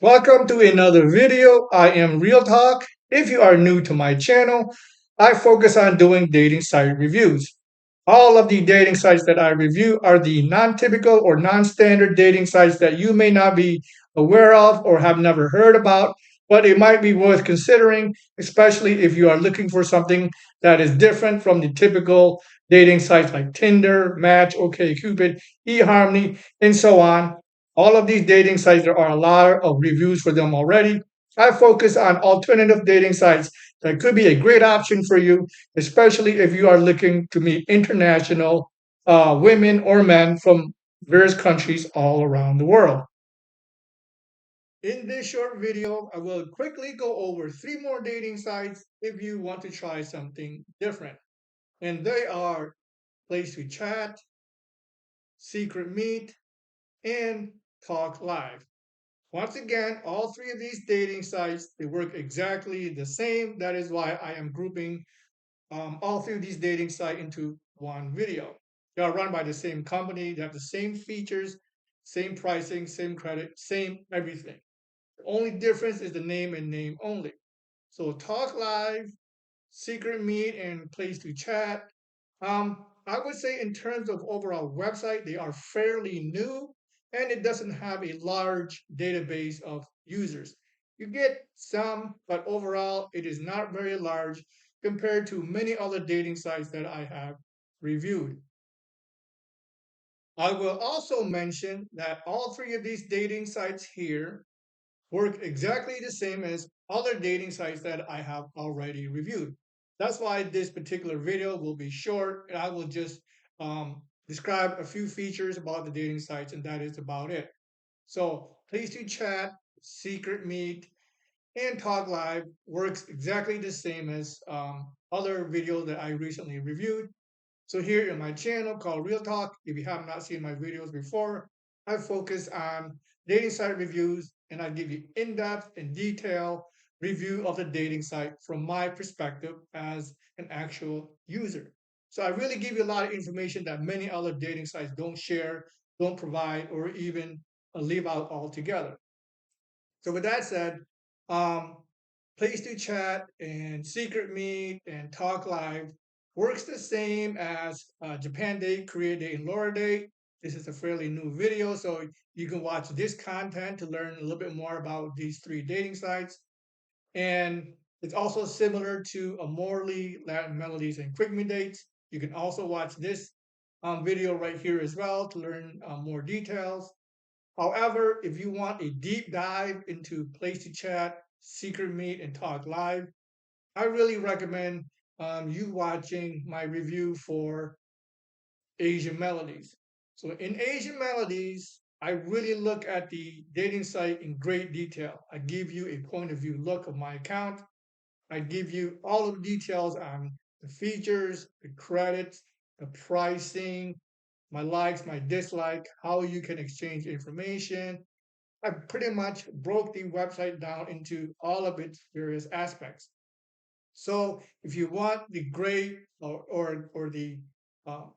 Welcome to another video. I am Real Talk. If you are new to my channel, I focus on doing dating site reviews. All of the dating sites that I review are the non-typical or non-standard dating sites that you may not be aware of or have never heard about, but it might be worth considering, especially if you are looking for something that is different from the typical dating sites like Tinder, Match, OkCupid, eHarmony, and so on. All of these dating sites, there are a lot of reviews for them already. I focus on alternative dating sites that could be a great option for you, especially if you are looking to meet international women or men from various countries all around the world. In this short video, I will quickly go over three more dating sites if you want to try something different. And they are PlaceToChat, SecretMeet, and Talkliv. Once again, all three of these dating sites, they work exactly the same. That is why I am grouping all three of these dating sites into one video. They are run by the same company. They have the same features, same pricing, same credit, same everything. The only difference is the name and name only. So Talk Live, Secret Meet, and Place to Chat. I would say in terms of overall website, they are fairly new and it doesn't have a large database of users. You get some, but overall, it is not very large compared to many other dating sites that I have reviewed. I will also mention that all three of these dating sites here work exactly the same as other dating sites that I have already reviewed. That's why this particular video will be short and I will just describe a few features about the dating sites and that is about it. So PlaceToChat, Secret Meet, and Talk Live works exactly the same as other videos that I recently reviewed. So here in my channel called Real Talk, if you have not seen my videos before, I focus on dating site reviews and I give you in-depth and detailed review of the dating site from my perspective as an actual user. So I really give you a lot of information that many other dating sites don't share, don't provide, or even leave out altogether. So with that said, um, Place to Chat and Secret Meet and Talk Live works the same as Japan Day, Korea Day, and Laura Day. This is a fairly new video, so you can watch this content to learn a little bit more about these three dating sites. And it's also similar to a Morley, Latin Melodies, and Quick Me Dates. You can also watch this video right here as well to learn more details. However, if you want a deep dive into Place to Chat, Secret Meet, and Talk Live, I really recommend you watching my review for Asian Melodies. So in Asian Melodies, I really look at the dating site in great detail. I give you a point of view look of my account. I give you all of the details on the features, the credits, the pricing, my likes, my dislike, how you can exchange information. I pretty much broke the website down into all of its various aspects. So if you want the great or the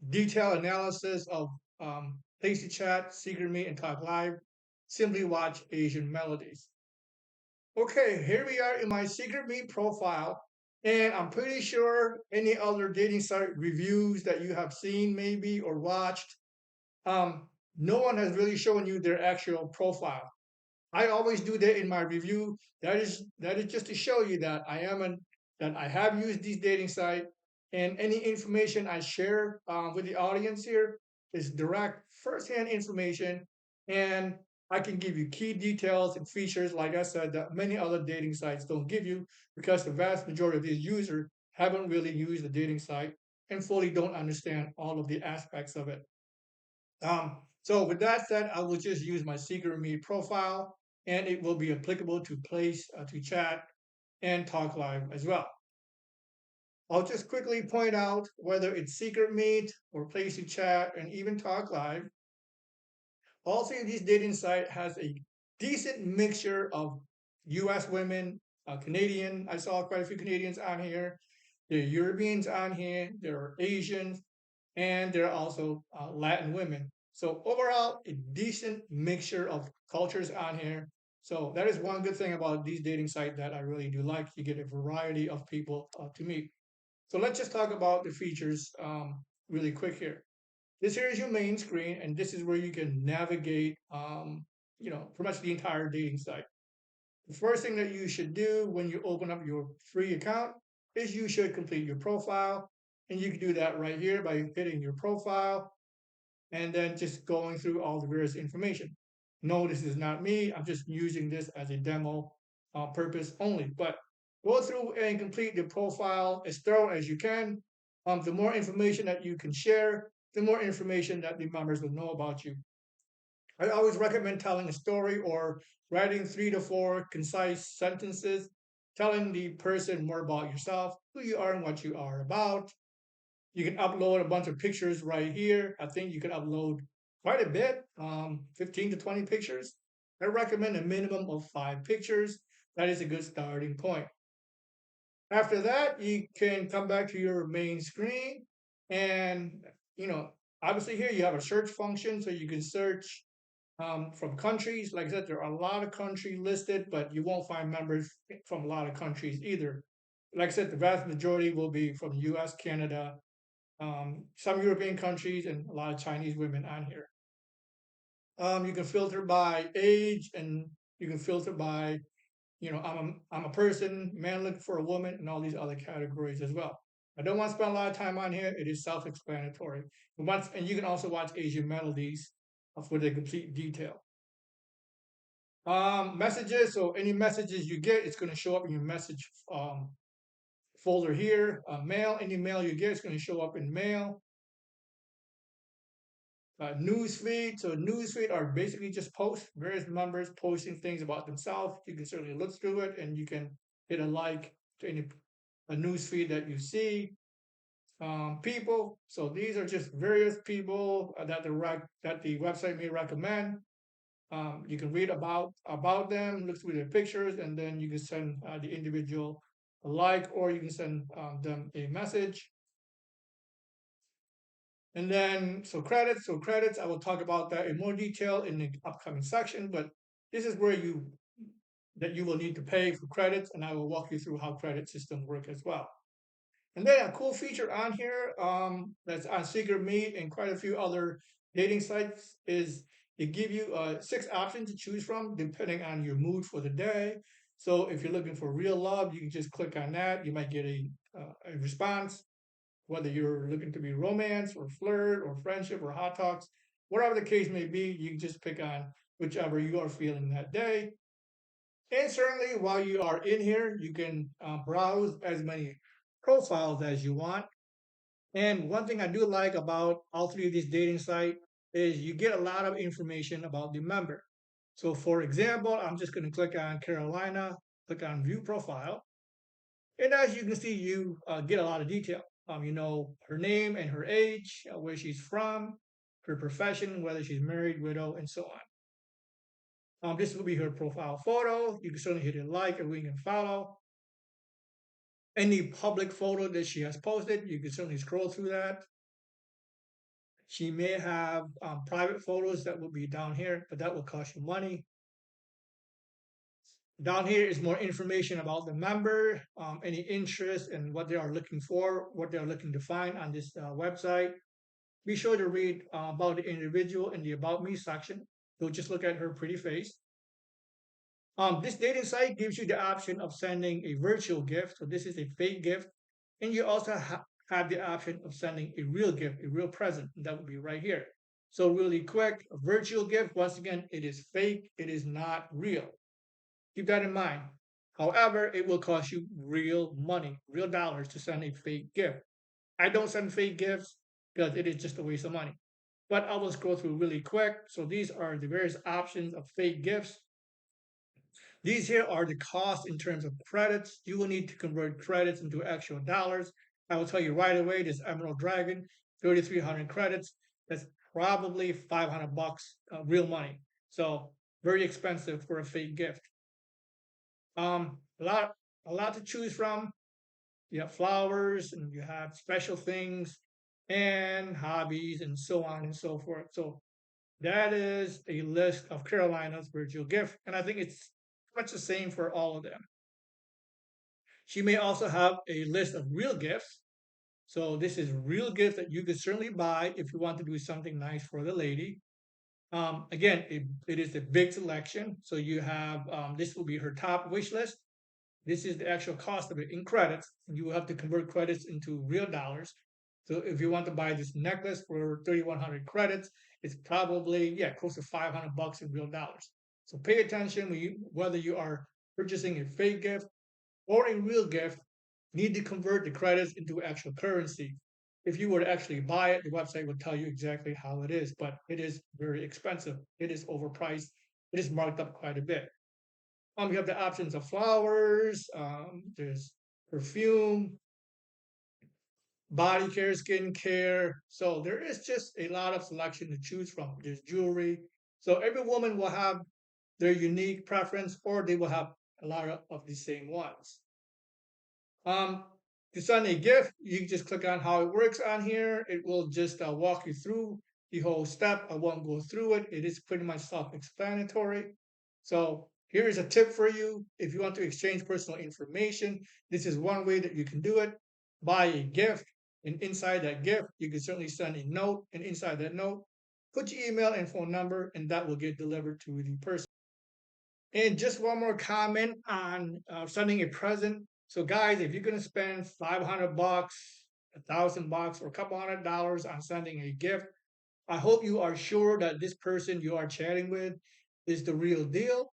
detailed analysis of Tasty Chat, Secret Me, and Talk Live, simply watch Asian Melodies. Okay, here we are in my Secret Me profile, and I'm pretty sure any other dating site reviews that you have seen maybe or watched, no one has really shown you their actual profile. I always do that in my review. That is just to show you that that I have used these dating site, and any information I share with the audience here is direct, firsthand information, and I can give you key details and features, like I said, that many other dating sites don't give you because the vast majority of these users haven't really used the dating site and fully don't understand all of the aspects of it. So with that said, I will just use my Secret Me profile and it will be applicable to Place to Chat and Talk Live as well. I'll just quickly point out whether it's Secret Meet or Place to Chat and even Talk Live. All three of these dating sites has a decent mixture of U.S. women, Canadian. I saw quite a few Canadians on here. There are Europeans on here. There are Asians, and there are also Latin women. So overall, a decent mixture of cultures on here. So that is one good thing about these dating sites that I really do like. You get a variety of people to meet. So let's just talk about the features really quick here. This here is your main screen, and this is where you can navigate, pretty much the entire dating site. The first thing that you should do when you open up your free account is you should complete your profile. And you can do that right here by hitting your profile and then just going through all the various information. No, this is not me. I'm just using this as a demo purpose only. But go through and complete the profile as thorough as you can. The more information that you can share, the more information that the members will know about you. I always recommend telling a story or writing 3 to 4 concise sentences, telling the person more about yourself, who you are and what you are about. You can upload a bunch of pictures right here. I think you can upload quite a bit, 15 to 20 pictures. I recommend a minimum of 5 pictures. That is a good starting point. After that, you can come back to your main screen and, you know, obviously here you have a search function, so you can search from countries. Like I said, there are a lot of countries listed, but you won't find members from a lot of countries either. Like I said, the vast majority will be from US, Canada, some European countries, and a lot of Chinese women on here. You can filter by age, and you can filter by, I'm a person, man looking for a woman, and all these other categories as well. I don't want to spend a lot of time on here. It is self-explanatory. And you can also watch Asian melodies for the complete detail. Messages. So any messages you get, it's going to show up in your message folder here. Mail. Any mail you get, it's going to show up in mail. News feed. So news feed are basically just posts, various members posting things about themselves. You can certainly look through it, and you can hit a like to any a news feed that you see. People. So these are just various people that the website may recommend. You can read about them, look through their pictures, and then you can send the individual a like, or you can send them a message. And then, so credits, I will talk about that in more detail in the upcoming section, but this is where you will need to pay for credits, and I will walk you through how credit systems work as well. And then a cool feature on here that's on SecretMeet and quite a few other dating sites is it give you 6 options to choose from depending on your mood for the day. So if you're looking for real love, you can just click on that. You might get a response, whether you're looking to be romance or flirt or friendship or hot talks, whatever the case may be, you can just pick on whichever you are feeling that day. And certainly, while you are in here, you can browse as many profiles as you want. And one thing I do like about all three of these dating sites is you get a lot of information about the member. So, for example, I'm just going to click on Carolina, click on View Profile, and as you can see, you get a lot of detail. You know her name and her age, where she's from, her profession, whether she's married, widow, and so on. This will be her profile photo. You can certainly hit a like, a ring, and follow. Any public photo that she has posted, you can certainly scroll through that. She may have private photos that will be down here, but that will cost you money. Down here is more information about the member, any interest and what they are looking for, what they are looking to find on this website. Be sure to read about the individual in the About Me section. Don't just look at her pretty face. This dating site gives you the option of sending a virtual gift. So this is a fake gift. And you also have the option of sending a real gift, a real present. That would be right here. So really quick, a virtual gift, once again, it is fake. It is not real. Keep that in mind. However, it will cost you real money, real dollars to send a fake gift. I don't send fake gifts because it is just a waste of money. But I will scroll through really quick. So these are the various options of fake gifts. These here are the costs in terms of credits. You will need to convert credits into actual dollars. I will tell you right away, this Emerald Dragon, 3,300 credits. That's probably 500 bucks real money. So very expensive for a fake gift. A lot to choose from. You have flowers and you have special things and hobbies and so on and so forth. So That is a list of Carolina's virtual gift, and I think it's much the same for all of them. She may also have a list of real gifts. So this is real gifts that you could certainly buy if you want to do something nice for the lady. Again, it is a big selection. So you have this will be her top wish list. This is the actual cost of it in credits. You will have to convert credits into real dollars. So if you want to buy this necklace for 3,100 credits, it's probably close to 500 bucks in real dollars. So pay attention whether you are purchasing a fake gift or a real gift. Need to convert the credits into actual currency. If you were to actually buy it, the website will tell you exactly how it is, but it is very expensive. It is overpriced. It is marked up quite a bit. You have the options of flowers, there's perfume, body care, skin care. So there is just a lot of selection to choose from. There's jewelry. So every woman will have their unique preference, or they will have a lot of the same ones. Um, to send a gift, you can just click on how it works on here. It will just walk you through the whole step. I won't go through it. It is pretty much self-explanatory. So here is a tip for you. If you want to exchange personal information, this is one way that you can do it. Buy a gift, and inside that gift, you can certainly send a note, and inside that note, put your email and phone number, and that will get delivered to the person. And just one more comment on sending a present. So, guys, if you're going to spend 500 bucks, 1,000 bucks, or a couple $100 on sending a gift, I hope you are sure that this person you are chatting with is the real deal,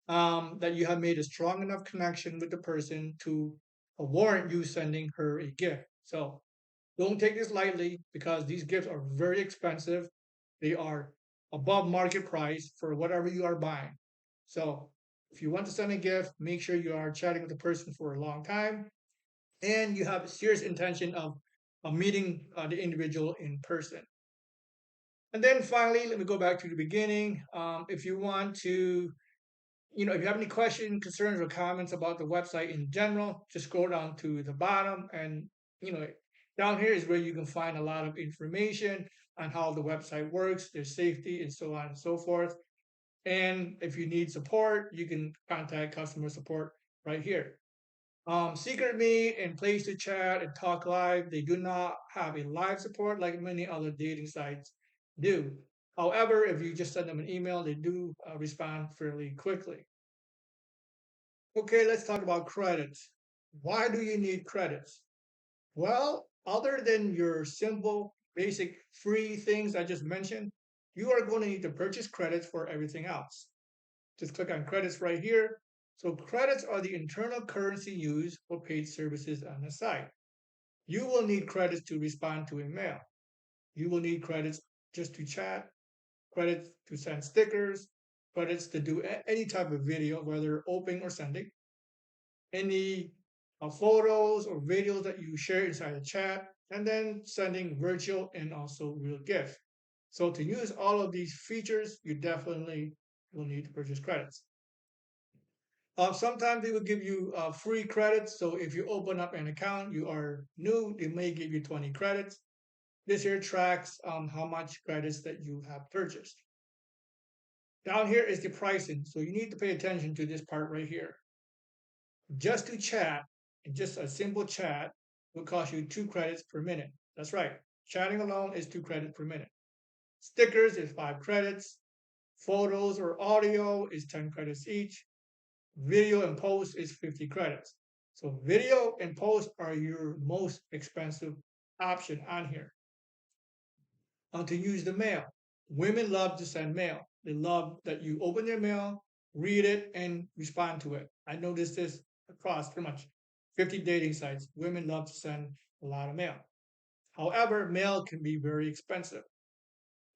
that you have made a strong enough connection with the person to warrant you sending her a gift. So, don't take this lightly because these gifts are very expensive. They are above market price for whatever you are buying. So if you want to send a gift, make sure you are chatting with the person for a long time and you have a serious intention of meeting the individual in person. And then finally, let me go back to the beginning. If you want to, if you have any questions, concerns, or comments about the website in general, just scroll down to the bottom and, you know, down here is where you can find a lot of information on how the website works, their safety, and so on and so forth. And if you need support, you can contact customer support right here. SecretMeet and PlaceToChat and Talkliv, they do not have a live support like many other dating sites do. However, if you just send them an email, they do respond fairly quickly. Okay, let's talk about credits. Why do you need credits? Well, other than your simple, basic, free things I just mentioned, you are going to need to purchase credits for everything else. Just click on credits right here. So credits are the internal currency used for paid services on the site. You will need credits to respond to a mail. You will need credits just to chat, credits to send stickers, credits to do any type of video, whether opening or sending, any photos or videos that you share inside the chat, and then sending virtual and also real gifts. So to use all of these features, you definitely will need to purchase credits. Sometimes they will give you free credits. So if you open up an account, you are new, they may give you 20 credits. This here tracks how much credits that you have purchased. Down here is the pricing. So you need to pay attention to this part right here. Just to chat, and just a simple chat, will cost you 2 credits per minute. That's right. Chatting alone is 2 credits per minute. Stickers is 5 credits. Photos or audio is 10 credits each. Video and post is 50 credits. So video and post are your most expensive option on here. To use the mail. Women love to send mail. They love that you open their mail, read it, and respond to it. I noticed this across pretty much 50 dating sites. Women love to send a lot of mail. However, mail can be very expensive.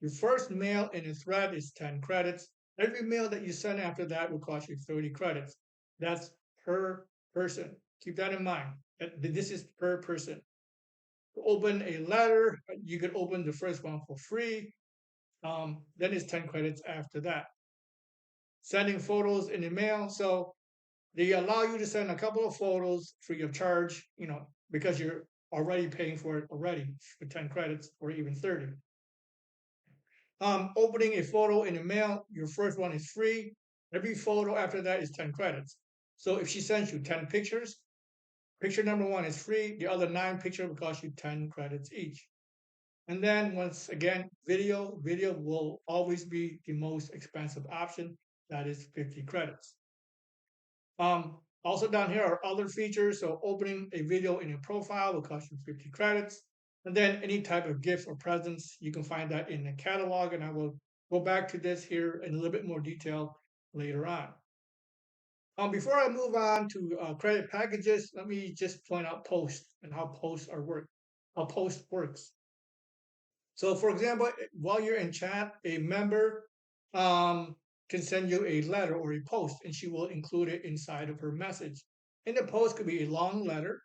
Your first mail in a thread is 10 credits. Every mail that you send after that will cost you 30 credits. That's per person. Keep that in mind. This is per person. Open a letter, you can open the first one for free. Then it's 10 credits after that. Sending photos in the mail. So they allow you to send a couple of photos free of charge, because you're already paying for it already for 10 credits or even 30. Opening a photo in the mail, your first one is free. Every photo after that is 10 credits. So if she sends you 10 pictures, picture number one is free. The other 9 pictures will cost you 10 credits each. And then once again, video will always be the most expensive option. That is 50 credits. Also down here are other features. So opening a video in your profile will cost you 50 credits. And then any type of gifts or presents, you can find that in the catalog. And I will go back to this here in a little bit more detail later on. Before I move on to credit packages, let me just point out posts and how how post works. So, for example, while you're in chat, a member um, can send you a letter or a post, and she will include it inside of her message. And the post could be a long letter.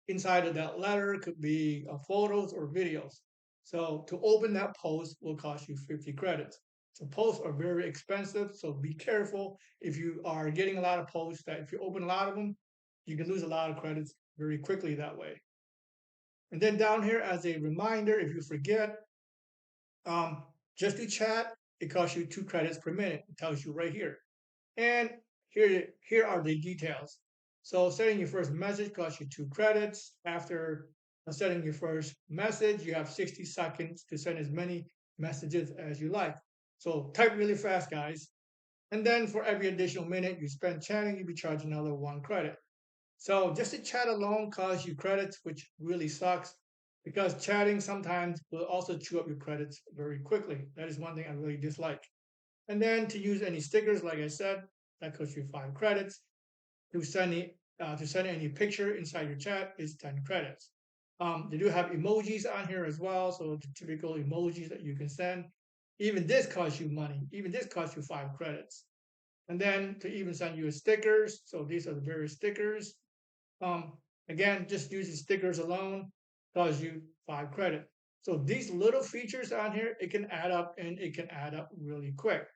Inside of that letter could be photos or videos. So, to open that post will cost you 50 credits. So, posts are very expensive. So, be careful if you are getting a lot of posts that if you open a lot of them, you can lose a lot of credits very quickly that way. And then down here, as a reminder, if you forget, um, just do chat. It costs you 2 credits per minute. It tells you right here. And here are the details. So sending your first message costs you 2 credits. After sending your first message, you have 60 seconds to send as many messages as you like. So type really fast, guys. And then for every additional minute you spend chatting, you'll be charged another 1 credit. So just to chat alone costs you credits, which really sucks because chatting sometimes will also chew up your credits very quickly. That is one thing I really dislike. And then to use any stickers, like I said, that costs you 5 credits. To send any picture inside your chat is 10 credits. They do have emojis on here as well, so the typical emojis that you can send. Even this costs you money. Even this costs you 5 credits. And then to even send you stickers, so these are the various stickers. Um, Again, just using stickers alone costs you 5 credit. So these little features on here, it can add up and it can add up really quick.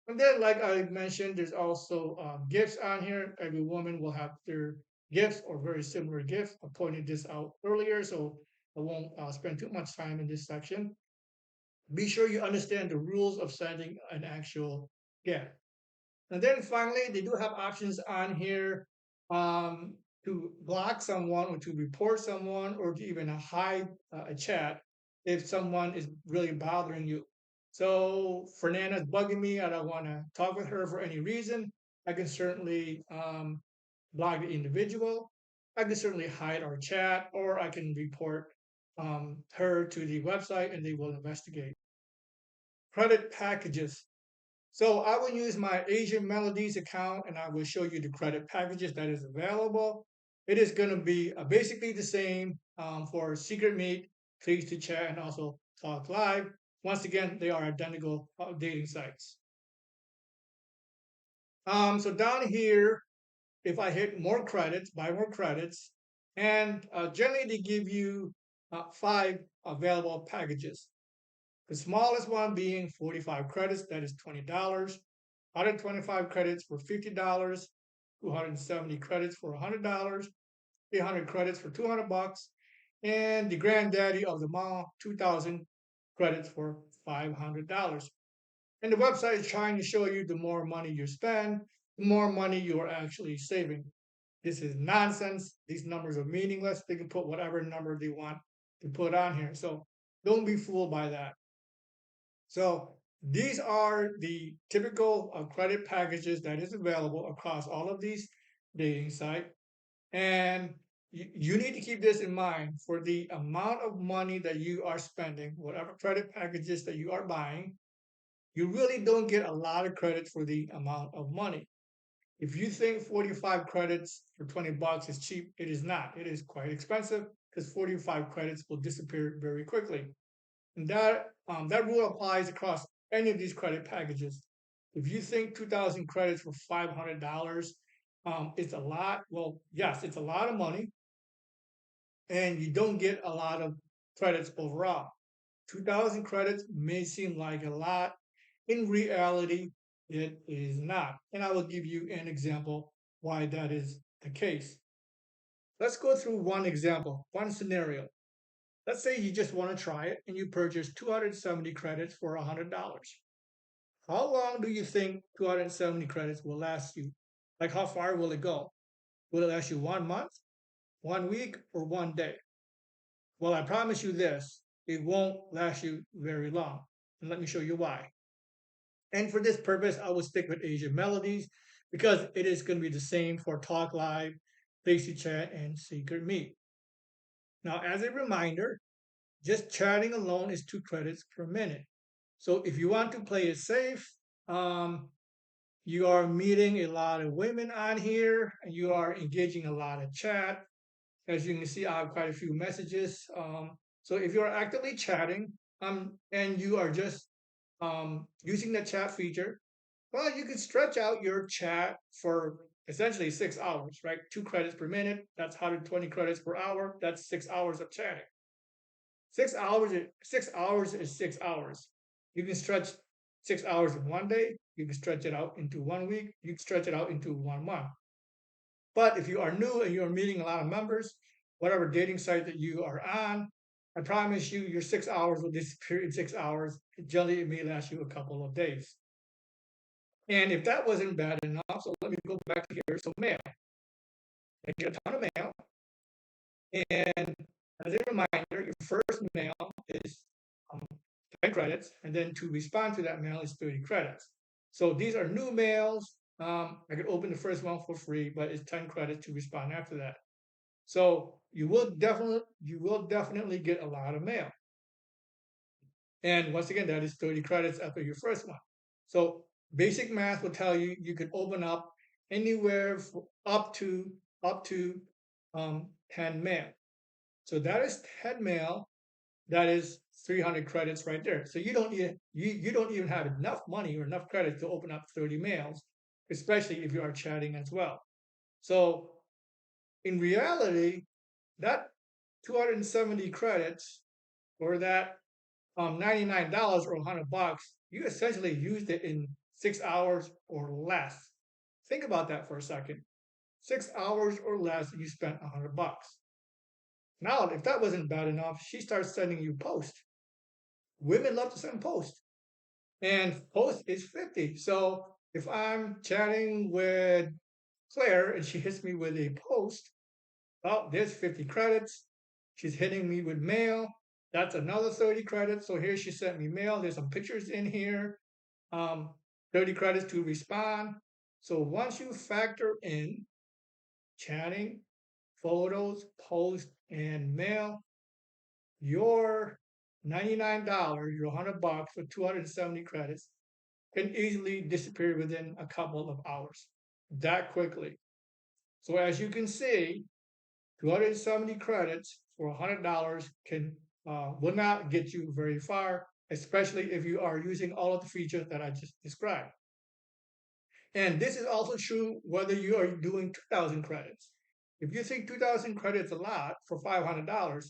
And then, like I mentioned, there's also gifts on here. Every woman will have their gifts or very similar gifts. I pointed this out earlier, so I won't spend too much time in this section. Be sure you understand the rules of sending an actual gift. And then finally, they do have options on here um, to block someone or to report someone or to even hide a chat if someone is really bothering you. So Fernanda's bugging me. I don't want to talk with her for any reason. I can certainly block the individual. I can certainly hide our chat, or I can report her to the website and they will investigate. Credit packages. So I will use my Asian Melodies account and I will show you the credit packages that is available. It is going to be basically the same for SecretMeet, PlaceToChat, and also Talkliv. Once again, they are identical dating sites. So down here, if I hit more credits, buy more credits, and generally they give you 5 available packages. The smallest one being 45 credits, that is $20. 125 credits for $50, 270 credits for $100, 300 credits for $200, and the granddaddy of them all, 2,000 credits for $500. And the website is trying to show you the more money you spend, the more money you are actually saving. This is nonsense. These numbers are meaningless. They can put whatever number they want to put on here. So don't be fooled by that. So these are the typical credit packages that is available across all of these dating sites. And you need to keep this in mind for the amount of money that you are spending, whatever credit packages that you are buying, you really don't get a lot of credit for the amount of money. If you think 45 credits for $20 is cheap, it is not. It is quite expensive because 45 credits will disappear very quickly. And that rule applies across any of these credit packages. If you think 2,000 credits for $500 is a lot, well, yes, it's a lot of money, and you don't get a lot of credits overall. 2,000 credits may seem like a lot. In reality, it is not. And I will give you an example why that is the case. Let's go through one example, one scenario. Let's say you just want to try it and you purchase 270 credits for $100. How long do you think 270 credits will last you? Like, how far will it go? Will it last you 1 month, 1 week, or 1 day? Well, I promise you this, it won't last you very long. And let me show you why. And for this purpose, I will stick with Asian Melodies because it is going to be the same for Talkliv, PlaceToChat, and SecretMeet. Now, as a reminder, just chatting alone is 2 credits per minute. So if you want to play it safe, um, you are meeting a lot of women on here and you are engaging a lot of chat. As you can see, I have quite a few messages. So if you're actively chatting and you are just using the chat feature, well, you can stretch out your chat for essentially 6 hours, right? 2 credits per minute. That's 120 credits per hour. That's 6 hours of chatting. 6 hours is 6 hours. You can stretch 6 hours in 1 day. You can stretch it out into 1 week. You can stretch it out into 1 month. But if you are new and you're meeting a lot of members, whatever dating site that you are on, I promise you, your 6 hours will disappear in 6 hours. Generally, it may last you a couple of days. And if that wasn't bad enough, so let me go back to here. So mail, I get a ton of mail. And as a reminder, your first mail is 10 credits, and then to respond to that mail is 30 credits. So these are new mails. I could open the first one for free, but it's 10 credits to respond after that. So you will definitely get a lot of mail. And once again, that is 30 credits after your first one. So basic math will tell you you can open up anywhere up to 10 mail. So that is 10 mail. That is 300 credits right there. So you don't even have enough money or enough credits to open up 30 mails, especially if you are chatting as well. So in reality, that 270 credits or that $99 or $100, you essentially used it in 6 hours or less. Think about that for a second. 6 hours or less, and you spent $100. Now, if that wasn't bad enough, she starts sending you posts. Women love to send posts, and post is 50. So if I'm chatting with Claire and she hits me with a post, oh, there's 50 credits. She's hitting me with mail. That's another 30 credits. So here she sent me mail. There's some pictures in here. 30 credits to respond. So once you factor in chatting, photos, post, and mail, your $99, your $100 for 270 credits can easily disappear within a couple of hours that quickly. So as you can see, 270 credits for $100 will not get you very far, especially if you are using all of the features that I just described. And this is also true whether you are doing 2,000 credits. If you think 2,000 credits a lot for $500,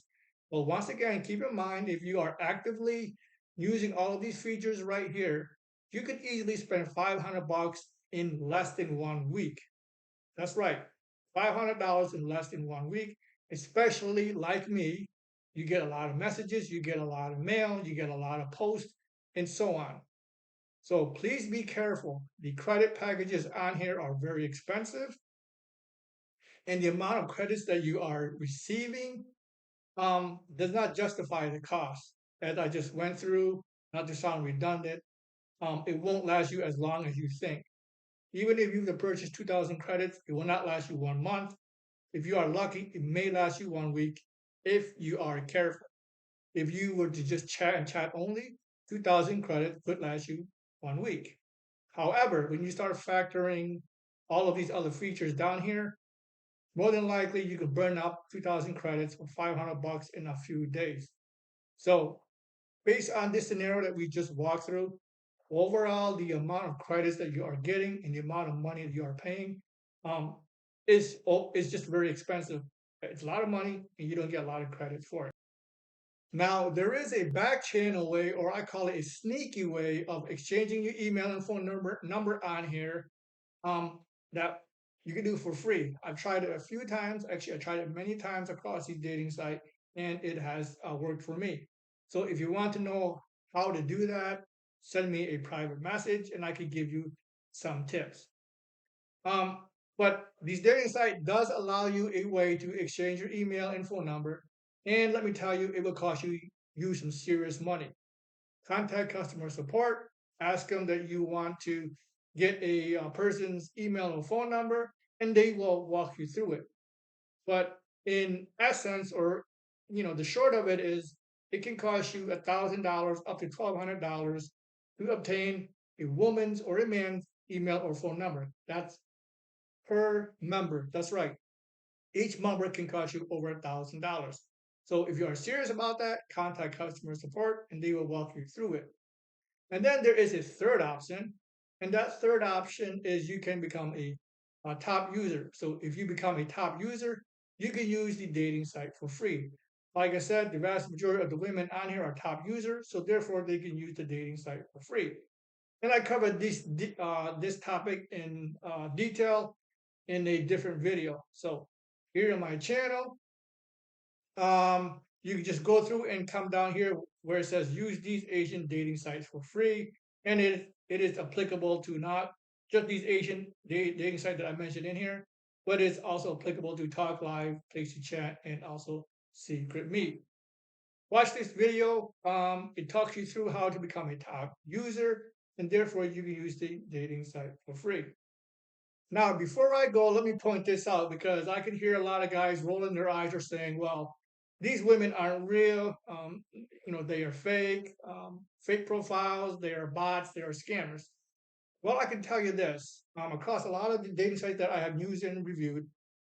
well, once again, keep in mind if you are actively using all of these features right here, you could easily spend $500 in less than 1 week. That's right, $500 in less than 1 week, especially like me. You get a lot of messages, you get a lot of mail, you get a lot of posts, and so on. So please be careful. The credit packages on here are very expensive, and the amount of credits that you are receiving does not justify the cost. As I just went through, not to sound redundant, it won't last you as long as you think. Even if you have purchased 2,000 credits, it will not last you 1 month. If you are lucky, it may last you 1 week if you are careful. If you were to just chat and chat only, 2,000 credits could last you 1 week. However, when you start factoring all of these other features down here, more than likely you could burn up 2,000 credits for $500 in a few days. So based on this scenario that we just walked through, overall, the amount of credits that you are getting and the amount of money that you are paying um, is just very expensive. It's a lot of money and you don't get a lot of credit for it. Now, there is a back channel way, or I call it a sneaky way of exchanging your email and phone number on here that you can do for free. I've tried it a few times. Actually, I tried it many times across these dating sites, and it has worked for me. So if you want to know how to do that, send me a private message and I can give you some tips. Um, but this dating site does allow you a way to exchange your email and phone number. And let me tell you, it will cost you some serious money. Contact customer support, ask them that you want to get a person's email or phone number, and they will walk you through it. But in essence, or the short of it is, it can cost you $1,000 up to $1,200 to obtain a woman's or a man's email or phone number. That's per member. That's right. Each member can cost you over $1,000. So if you are serious about that, contact customer support and they will walk you through it. And then there is a third option, and that third option is you can become a top user. So if you become a top user, you can use the dating site for free. Like I said, the vast majority of the women on here are top users, so therefore they can use the dating site for free. And I covered this topic in detail in a different video. So here on my channel, you can just go through and come down here where it says use these Asian dating sites for free. And it is applicable to not just these Asian dating sites that I mentioned in here, but it's also applicable to Talkliv, PlaceToChat, and also SecretMeet. Watch this video. It talks you through how to become a top user, and therefore you can use the dating site for free. Now, before I go, let me point this out because I can hear a lot of guys rolling their eyes or saying, well, these women aren't real. They are fake, fake profiles, they are bots, they are scammers. Well, I can tell you this across a lot of the dating sites that I have used and reviewed,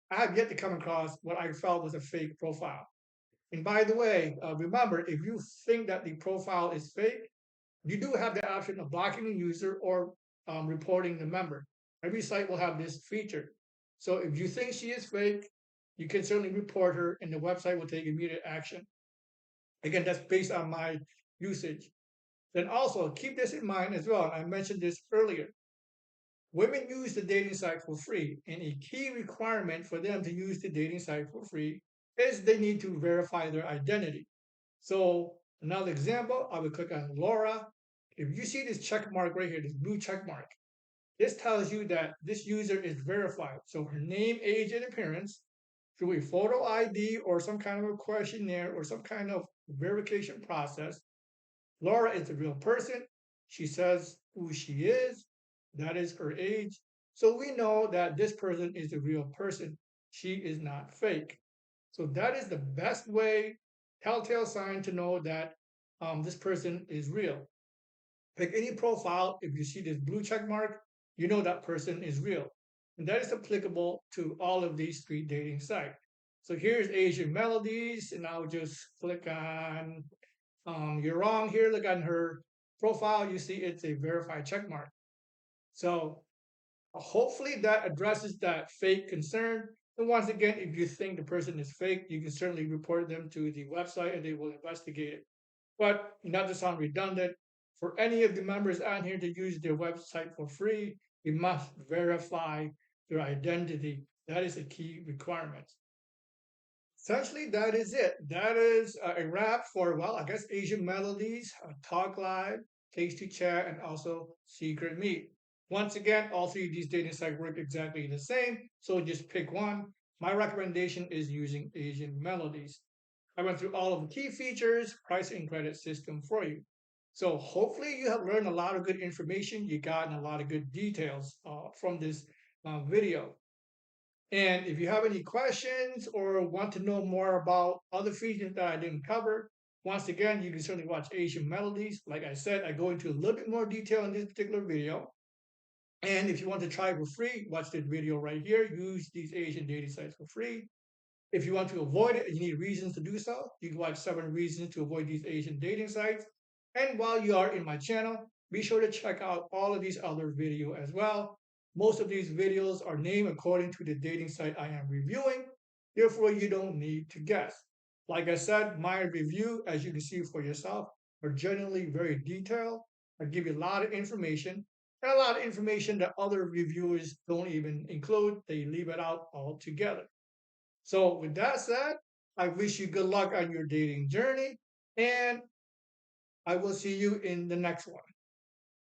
I have yet to come across what I felt was a fake profile. And by the way, remember, if you think that the profile is fake, you do have the option of blocking the user or reporting the member. Every site will have this feature. So if you think she is fake, you can certainly report her and the website will take immediate action. Again, that's based on my usage. Then also keep this in mind as well. And I mentioned this earlier. Women use the dating site for free, and a key requirement for them to use the dating site for free is they need to verify their identity. So another example, I would click on Laura. If you see this check mark right here, this blue check mark, this tells you that this user is verified. So her name, age, and appearance through a photo ID or some kind of a questionnaire or some kind of verification process. Laura is a real person. She says who she is. That is her age. So we know that this person is a real person. She is not fake. So that is the best way, telltale sign to know that this person is real. Pick any profile. If you see this blue check mark, you know that person is real. And that is applicable to all of these three dating sites. So here's Asian Melodies, and I'll just click on you're wrong here. Look on her profile. You see it's a verified check mark. So hopefully that addresses that fake concern. And once again, if you think the person is fake, you can certainly report them to the website and they will investigate it. But not to sound redundant, for any of the members on here to use their website for free, you must verify their identity. That is a key requirement. Essentially, that is it. That is a wrap for, well, I guess Asian Melodies, Talkliv, PlaceToChat, and also SecretMeet. Once again, all three of these dating sites work exactly the same, so just pick one. My recommendation is using Asian Melodies. I went through all of the key features, price, and credit system for you. So hopefully you have learned a lot of good information. You gotten a lot of good details from this video. And if you have any questions or want to know more about other features that I didn't cover, once again, you can certainly watch Asian Melodies. Like I said, I go into a little bit more detail in this particular video. And if you want to try it for free, watch this video right here. Use these Asian dating sites for free. If you want to avoid it and you need reasons to do so, you can watch 7 reasons to avoid these Asian dating sites. And while you are in my channel, be sure to check out all of these other videos as well. Most of these videos are named according to the dating site I am reviewing. Therefore, you don't need to guess. Like I said, my review, as you can see for yourself, are generally very detailed. I give you a lot of information and a lot of information that other reviewers don't even include. They leave it out altogether. So with that said, I wish you good luck on your dating journey, and I will see you in the next one.